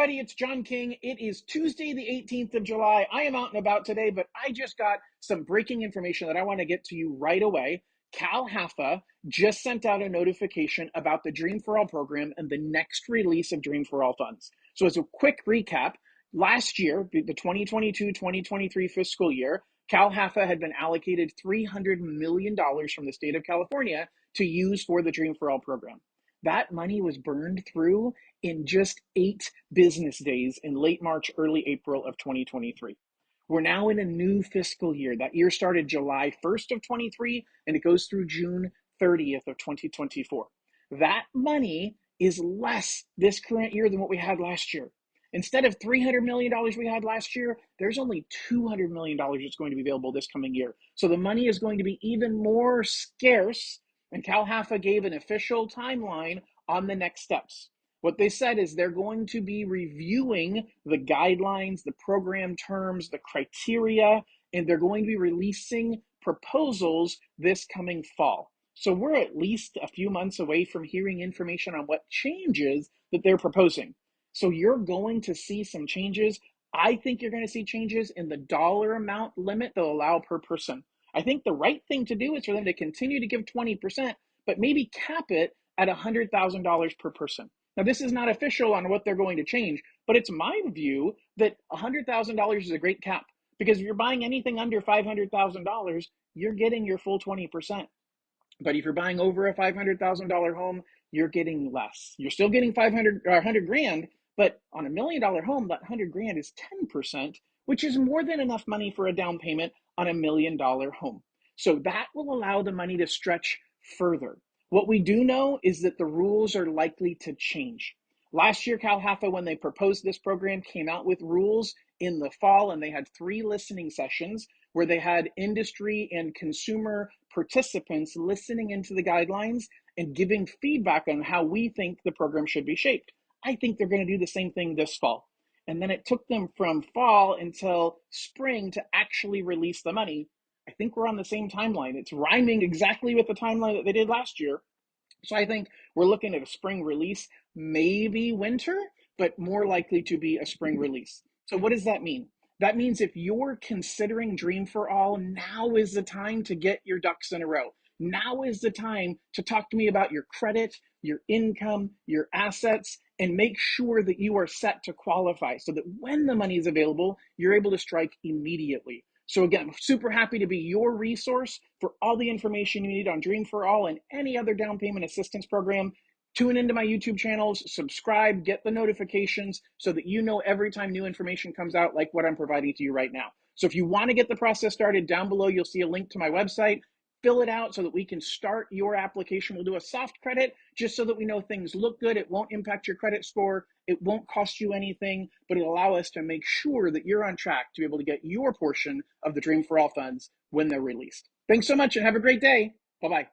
everybody, it's John King. It is Tuesday, the 18th of July. I am out and about today, but I just got some breaking information that I want to get to you right away. Cal HAFA just sent out a notification about the Dream for All program and the next release of Dream for All funds. So as a quick recap, last year, the 2022-2023 fiscal year, Cal HAFA had been allocated $300 million from the state of California to use for the Dream for All program. That money was burned through in just 8 business days in late March, early April of 2023. We're now in a new fiscal year. That year started July 1st of 23 and it goes through June 30th of 2024. That money is less this current year than what we had last year. Instead of $300 million we had last year, there's only $200 million that's going to be available this coming year. So the money is going to be even more scarce, and Cal HAFA gave an official timeline on the next steps. What they said is they're going to be reviewing the guidelines, the program terms, the criteria, and they're going to be releasing proposals this coming fall. So we're at least a few months away from hearing information on what changes that they're proposing. So you're going to see some changes. I think you're going to see changes in the dollar amount limit they'll allow per person. I think the right thing to do is for them to continue to give 20%, but maybe cap it at $100,000 per person. Now, this is not official on what they're going to change, but it's my view that $100,000 is a great cap, because if you're buying anything under $500,000, you're getting your full 20%. But if you're buying over a $500,000 home, you're getting less. You're still getting 500 or 100 grand, but on $1 million home, that 100 grand is 10%, which is more than enough money for a down payment on $1 million home. So that will allow the money to stretch further. What we do know is that the rules are likely to change. Last year, Cal HAFA, when they proposed this program, came out with rules in the fall, and they had 3 listening sessions where they had industry and consumer participants listening into the guidelines and giving feedback on how we think the program should be shaped. I think they're going to do the same thing this fall. And then it took them from fall until spring to actually release the money. I think we're on the same timeline. It's rhyming exactly with the timeline that they did last year. So I think we're looking at a spring release, maybe winter, but more likely to be a spring release. So what does that mean? That means if you're considering Dream for All, now is the time to get your ducks in a row. Now is the time to talk to me about your credit, your income, your assets, and make sure that you are set to qualify so that when the money is available, you're able to strike immediately. So again, I'm super happy to be your resource for all the information you need on Dream for All and any other down payment assistance program. Tune into my YouTube channels, subscribe, get the notifications so that you know every time new information comes out, like what I'm providing to you right now. So if you want to get the process started, down below you'll see a link to my website. Fill it out so that we can start your application. We'll do a soft credit just so that we know things look good. It won't impact your credit score. It won't cost you anything, but it'll allow us to make sure that you're on track to be able to get your portion of the Dream for All funds when they're released. Thanks so much and have a great day. Bye-bye.